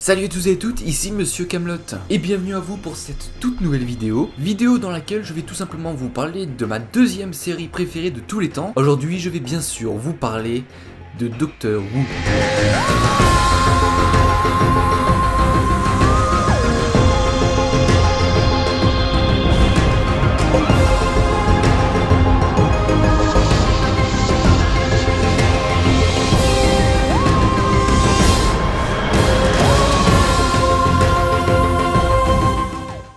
Salut à tous et à toutes, ici Monsieur Camelot et bienvenue à vous pour cette toute nouvelle vidéo dans laquelle je vais tout simplement vous parler de ma deuxième série préférée de tous les temps. Aujourd'hui je vais bien sûr vous parler de Doctor Who.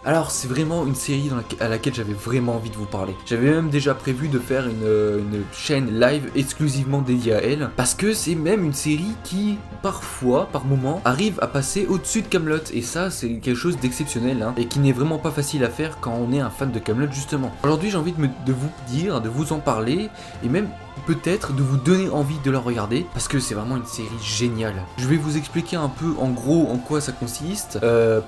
Alors c'est vraiment une série à laquelle j'avais vraiment envie de vous parler. J'avais même déjà prévu de faire une chaîne live exclusivement dédiée à elle, parce que c'est même une série qui, parfois, par moment, arrive à passer au-dessus de Camelot. Et ça c'est quelque chose d'exceptionnel, hein, et qui n'est vraiment pas facile à faire quand on est un fan de Camelot justement. Aujourd'hui j'ai envie de vous dire, de vous en parler, et même peut-être de vous donner envie de la regarder, parce que c'est vraiment une série géniale. Je vais vous expliquer un peu en gros en quoi ça consiste,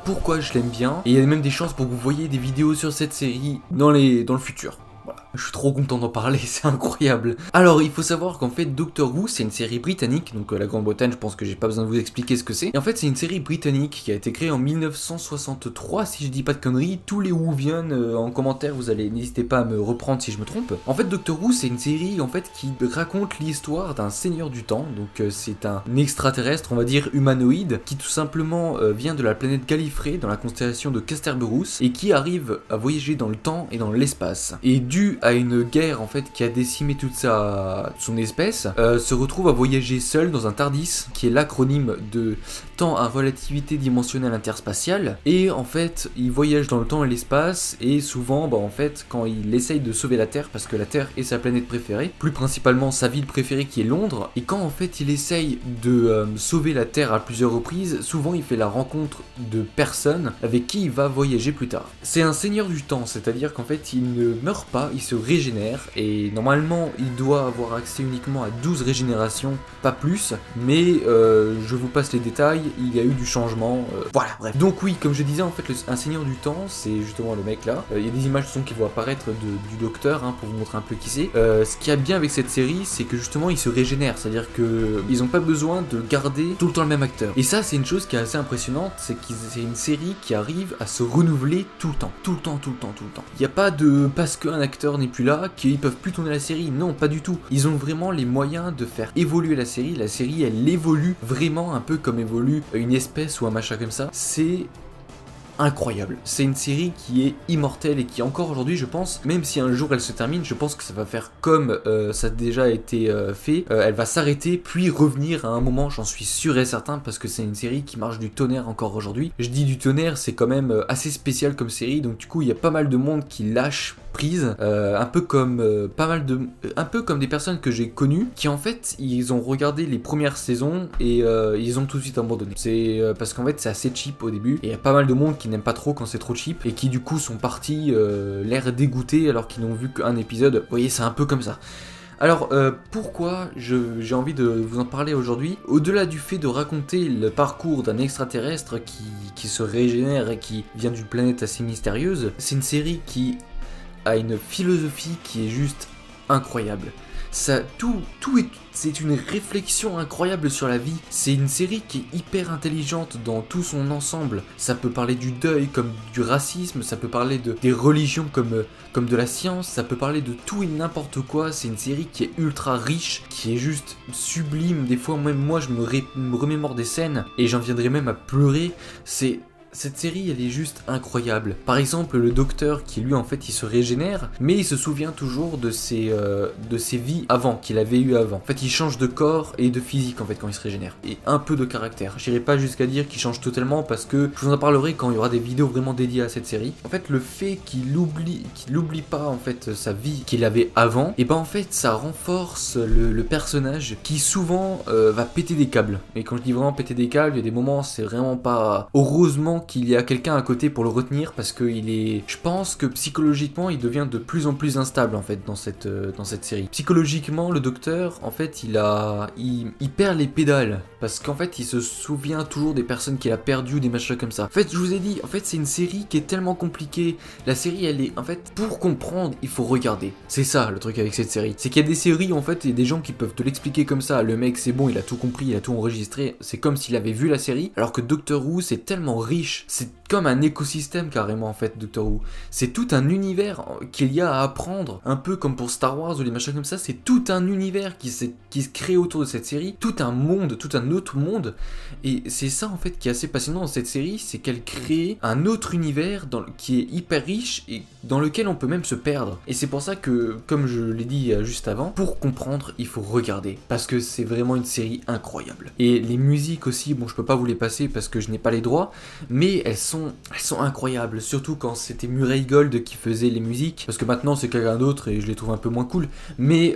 pourquoi je l'aime bien, et il y a même des chances pour que vous voyez des vidéos sur cette série dans le futur. Voilà. Je suis trop content d'en parler, c'est incroyable. Alors, il faut savoir qu'en fait, Doctor Who, c'est une série britannique, donc la Grande-Bretagne, je pense que j'ai pas besoin de vous expliquer ce que c'est. Et en fait, c'est une série britannique qui a été créée en 1963, si je dis pas de conneries. Tous les Whovians en commentaire, n'hésitez pas à me reprendre si je me trompe. En fait, Doctor Who, c'est une série en fait qui raconte l'histoire d'un seigneur du temps. Donc, c'est un extraterrestre, on va dire humanoïde, qui tout simplement vient de la planète Gallifrey, dans la constellation de Casterbarus, et qui arrive à voyager dans le temps et dans l'espace. Et dû à une guerre en fait qui a décimé toute son espèce, se retrouve à voyager seul dans un TARDIS, qui est l'acronyme de temps à relativité dimensionnelle interspatiale. Et en fait, il voyage dans le temps et l'espace, et souvent, en fait, quand il essaye de sauver la Terre, parce que la Terre est sa planète préférée, plus principalement sa ville préférée qui est Londres, et quand en fait il essaye de sauver la Terre à plusieurs reprises, souvent il fait la rencontre de personnes avec qui il va voyager plus tard. C'est un seigneur du temps, c'est-à-dire qu'en fait il ne meurt pas, il se régénère, et normalement il doit avoir accès uniquement à 12 régénérations, pas plus, mais je vous passe les détails, il y a eu du changement, voilà, bref. Donc oui, comme je disais, en fait, un seigneur du temps, c'est justement le mec là. Il y a des images qui vont apparaître du docteur, hein, pour vous montrer un peu qui c'est. Ce qui est bien avec cette série, c'est que justement il se régénère, c'est-à-dire que ils ont pas besoin de garder tout le temps le même acteur. Et ça, c'est une chose qui est assez impressionnante, c'est que c'est une série qui arrive à se renouveler tout le temps. Il n'y a pas de parce qu'un acteur n'est plus là, qu'ils peuvent plus tourner la série. Non, pas du tout. Ils ont vraiment les moyens de faire évoluer la série. La série, elle évolue vraiment un peu comme évolue une espèce ou un machin comme ça. C'est incroyable. C'est une série qui est immortelle et qui encore aujourd'hui, je pense, même si un jour elle se termine, je pense que ça va faire comme ça a déjà été fait. Elle va s'arrêter puis revenir à un moment, j'en suis sûr et certain, parce que c'est une série qui marche du tonnerre encore aujourd'hui. Je dis du tonnerre, c'est quand même assez spécial comme série, donc du coup il y a pas mal de monde qui lâche prise, un peu comme des personnes que j'ai connues qui en fait ils ont regardé les premières saisons et ils ont tout de suite abandonné. C'est parce qu'en fait c'est assez cheap au début et il y a pas mal de monde qui n'aime pas trop quand c'est trop cheap et qui du coup sont partis l'air dégoûtés alors qu'ils n'ont vu qu'un épisode. Vous voyez, c'est un peu comme ça. Alors, pourquoi j'ai envie de vous en parler aujourd'hui? Au-delà du fait de raconter le parcours d'un extraterrestre qui se régénère et qui vient d'une planète assez mystérieuse, c'est une série qui a une philosophie qui est juste incroyable. C'est une réflexion incroyable sur la vie. C'est une série qui est hyper intelligente dans tout son ensemble. Ça peut parler du deuil comme du racisme, ça peut parler des religions comme de la science, ça peut parler de tout et n'importe quoi. C'est une série qui est ultra riche, qui est juste sublime. Des fois même moi je me remémore des scènes et j'en viendrai même à pleurer. Cette série, elle est juste incroyable. Par exemple, le docteur qui lui en fait il se régénère, mais il se souvient toujours de ses vies avant, qu'il avait eu avant. En fait, il change de corps et de physique en fait quand il se régénère. Et un peu de caractère. J'irai pas jusqu'à dire qu'il change totalement parce que je vous en parlerai quand il y aura des vidéos vraiment dédiées à cette série. En fait, le fait qu'il oublie pas en fait sa vie qu'il avait avant, et en fait ça renforce le personnage qui souvent va péter des câbles. Et quand je dis vraiment péter des câbles, il y a des moments c'est vraiment pas... Heureusement vraiment qu'il y a quelqu'un à côté pour le retenir parce que je pense que psychologiquement il devient de plus en plus instable en fait dans cette série. Psychologiquement le docteur en fait il perd les pédales parce qu'en fait il se souvient toujours des personnes qu'il a perdues ou des machins comme ça. En fait je vous ai dit, en fait c'est une série qui est tellement compliquée. La série elle est en fait pour comprendre il faut regarder. C'est ça le truc avec cette série. C'est qu'il y a des séries en fait et des gens qui peuvent te l'expliquer comme ça. Le mec c'est bon, il a tout compris, il a tout enregistré. C'est comme s'il avait vu la série. Alors que Doctor Who c'est tellement riche. C'est comme un écosystème carrément en fait Doctor Who. C'est tout un univers qu'il y a à apprendre. Un peu comme pour Star Wars ou les machins comme ça. C'est tout un univers qui se crée autour de cette série. Tout un monde, tout un autre monde. Et c'est ça en fait qui est assez passionnant dans cette série. C'est qu'elle crée un autre univers qui est hyper riche et dans lequel on peut même se perdre. Et c'est pour ça que, comme je l'ai dit juste avant, pour comprendre, il faut regarder. Parce que c'est vraiment une série incroyable. Et les musiques aussi, bon je peux pas vous les passer parce que je n'ai pas les droits, mais elles sont incroyables. Surtout quand c'était Murray Gold qui faisait les musiques. Parce que maintenant c'est quelqu'un d'autre et je les trouve un peu moins cool. Mais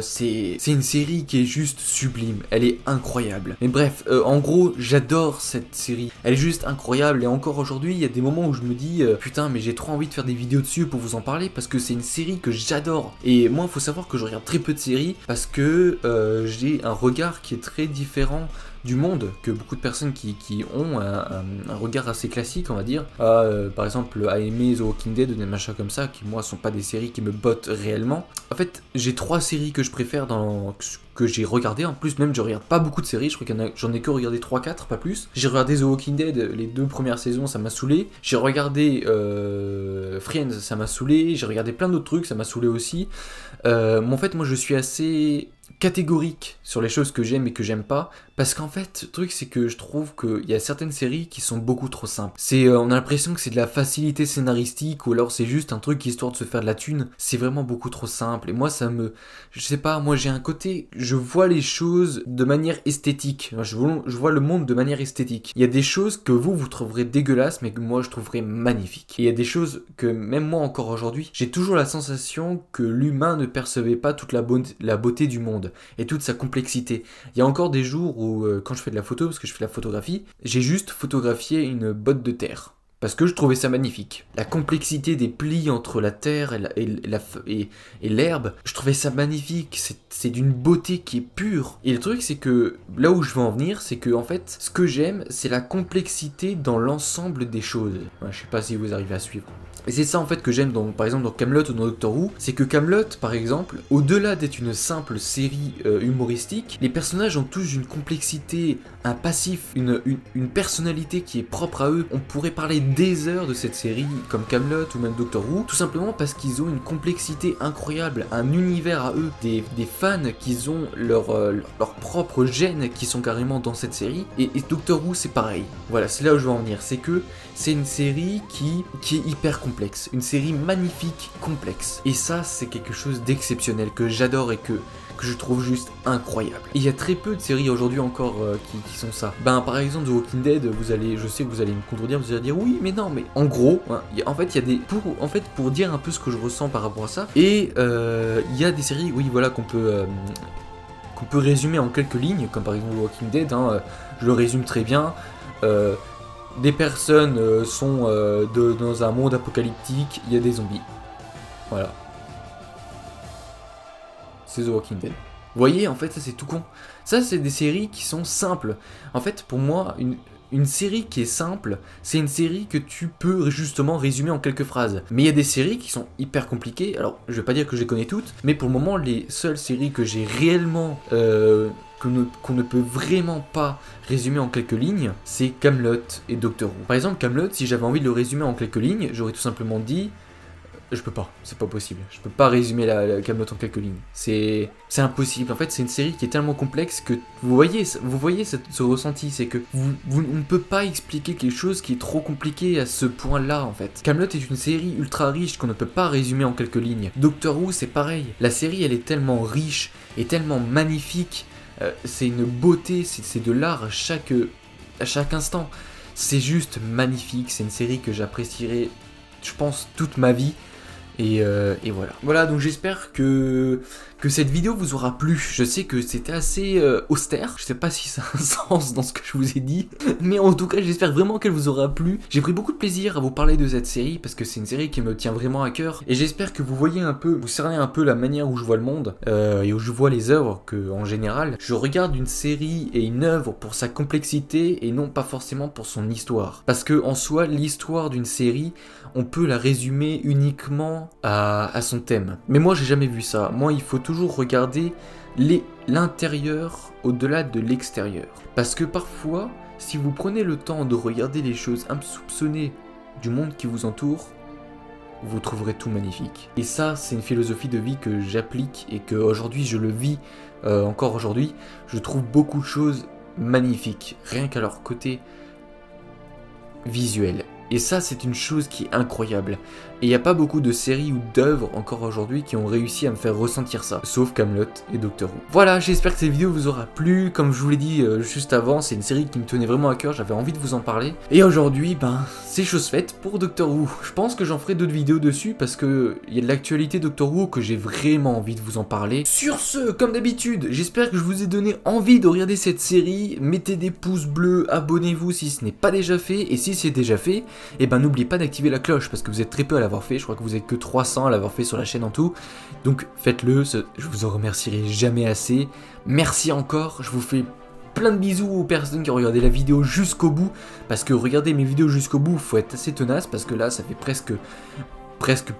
c'est une série qui est juste sublime. Elle est incroyable. Mais bref, en gros, j'adore cette série. Elle est juste incroyable. Et encore aujourd'hui, il y a des moments où je me dis putain, mais j'ai trop envie de faire des vidéos dessus pour vous en parler parce que c'est une série que j'adore. Et moi, il faut savoir que je regarde très peu de séries parce que j'ai un regard qui est très différent du monde que beaucoup de personnes qui ont un regard assez classique, on va dire. Par exemple, à aimer The Walking Dead, des machins comme ça, qui moi sont pas des séries qui me bottent réellement. En fait, j'ai 3 séries que je préfère que j'ai regardé. En plus, même je regarde pas beaucoup de séries, je crois que j'en ai que regardé 3-4, pas plus. J'ai regardé The Walking Dead, les 2 premières saisons, ça m'a saoulé. J'ai regardé Friends, ça m'a saoulé. J'ai regardé plein d'autres trucs, ça m'a saoulé aussi. En fait, moi je suis assez catégorique sur les choses que j'aime et que j'aime pas, parce qu'en fait le truc c'est que je trouve qu'il y a certaines séries qui sont beaucoup trop simples. On a l'impression que c'est de la facilité scénaristique ou alors c'est juste un truc histoire de se faire de la thune. C'est vraiment beaucoup trop simple et moi je sais pas, moi j'ai un côté, je vois les choses de manière esthétique, je vois le monde de manière esthétique. Il y a des choses que vous trouverez dégueulasses mais que moi je trouverais magnifiques. Et il y a des choses que même moi encore aujourd'hui, j'ai toujours la sensation que l'humain ne percevait pas toute la beauté du monde et toute sa complexité. Il y a encore des jours où quand je fais de la photo, parce que je fais de la photographie, j'ai juste photographié une botte de terre. Parce que je trouvais ça magnifique. La complexité des plis entre la terre et l'herbe, je trouvais ça magnifique. C'est d'une beauté qui est pure. Et le truc, c'est que là où je veux en venir, c'est que en fait, ce que j'aime, c'est la complexité dans l'ensemble des choses. Ouais, je sais pas si vous arrivez à suivre. Et c'est ça en fait que j'aime par exemple dans Kaamelott ou dans Doctor Who, c'est que Kaamelott par exemple, au-delà d'être une simple série humoristique, les personnages ont tous une complexité, un passif, une personnalité qui est propre à eux. On pourrait parler des heures de cette série comme Kaamelott ou même Doctor Who, tout simplement parce qu'ils ont une complexité incroyable, un univers à eux, des fans qui ont leur propre gène qui sont carrément dans cette série, et Doctor Who c'est pareil. Voilà, c'est là où je veux en venir, c'est que c'est une série qui est hyper complexe, une série magnifique, complexe. Et ça, c'est quelque chose d'exceptionnel, que j'adore et que je trouve juste incroyable. Et il y a très peu de séries aujourd'hui encore qui sont ça. Par exemple, The Walking Dead, je sais que vous allez me contredire, vous allez dire oui, mais non, mais en gros, hein, en fait, il y a des... Pour dire un peu ce que je ressens par rapport à ça, et il y a des séries, oui, voilà, qu'on peut résumer en quelques lignes, comme par exemple The Walking Dead, hein, je le résume très bien. Des personnes sont dans un monde apocalyptique, il y a des zombies. Voilà. C'est The Walking Dead. Vous voyez, en fait, ça c'est tout con. Ça, c'est des séries qui sont simples. En fait, pour moi, une série qui est simple, c'est une série que tu peux justement résumer en quelques phrases. Mais il y a des séries qui sont hyper compliquées. Alors, je vais pas dire que je les connais toutes, mais pour le moment, les seules séries que j'ai réellement... qu'on ne peut vraiment pas résumer en quelques lignes, c'est Kaamelott et Doctor Who. Par exemple, Kaamelott, si j'avais envie de le résumer en quelques lignes, j'aurais tout simplement dit... Je peux pas, c'est pas possible. Je peux pas résumer la Kaamelott en quelques lignes. C'est impossible. En fait, c'est une série qui est tellement complexe que vous voyez ce ressenti, c'est que on ne peut pas expliquer quelque chose qui est trop compliqué à ce point-là, en fait. Kaamelott est une série ultra riche qu'on ne peut pas résumer en quelques lignes. Doctor Who, c'est pareil. La série, elle est tellement riche et tellement magnifique. C'est une beauté, c'est de l'art à chaque instant. C'est juste magnifique. C'est une série que j'apprécierai, je pense, toute ma vie. Et voilà. Voilà, donc j'espère que que cette vidéo vous aura plu. Je sais que c'était assez austère, je sais pas si ça a un sens dans ce que je vous ai dit, mais en tout cas j'espère vraiment qu'elle vous aura plu. J'ai pris beaucoup de plaisir à vous parler de cette série parce que c'est une série qui me tient vraiment à cœur et j'espère que vous voyez un peu, vous cernez un peu la manière où je vois le monde et où je vois les œuvres, que en général je regarde une série et une œuvre pour sa complexité et non pas forcément pour son histoire. Parce que en soi l'histoire d'une série on peut la résumer uniquement à son thème. Mais moi j'ai jamais vu ça, moi il faut toujours regarder l'intérieur au-delà de l'extérieur. Parce que parfois, si vous prenez le temps de regarder les choses insoupçonnées du monde qui vous entoure, vous trouverez tout magnifique. Et ça, c'est une philosophie de vie que j'applique et que aujourd'hui je le vis encore aujourd'hui. Je trouve beaucoup de choses magnifiques, rien qu'à leur côté visuel. Et ça, c'est une chose qui est incroyable. Et il n'y a pas beaucoup de séries ou d'œuvres encore aujourd'hui qui ont réussi à me faire ressentir ça, sauf Kaamelott et Doctor Who. Voilà, j'espère que cette vidéo vous aura plu. Comme je vous l'ai dit juste avant, c'est une série qui me tenait vraiment à cœur, j'avais envie de vous en parler. Et aujourd'hui, c'est chose faite pour Doctor Who. Je pense que j'en ferai d'autres vidéos dessus parce que il y a de l'actualité Doctor Who que j'ai vraiment envie de vous en parler. Sur ce, comme d'habitude, j'espère que je vous ai donné envie de regarder cette série. Mettez des pouces bleus, abonnez-vous si ce n'est pas déjà fait, et si c'est déjà fait, et n'oubliez pas d'activer la cloche parce que vous êtes très peu à l'avoir fait, je crois que vous êtes que 300 à l'avoir fait sur la chaîne en tout, donc faites-le, je vous en remercierai jamais assez. Merci encore, je vous fais plein de bisous aux personnes qui ont regardé la vidéo jusqu'au bout, parce que regarder mes vidéos jusqu'au bout, faut être assez tenace, parce que là ça fait presque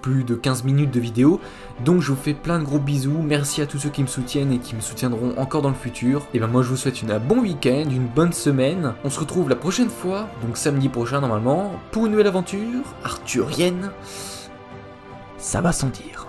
plus de 15 minutes de vidéo, donc je vous fais plein de gros bisous, merci à tous ceux qui me soutiennent et qui me soutiendront encore dans le futur, et moi je vous souhaite un bon week-end, une bonne semaine, on se retrouve la prochaine fois, donc samedi prochain normalement, pour une nouvelle aventure arthurienne, ça va sans dire.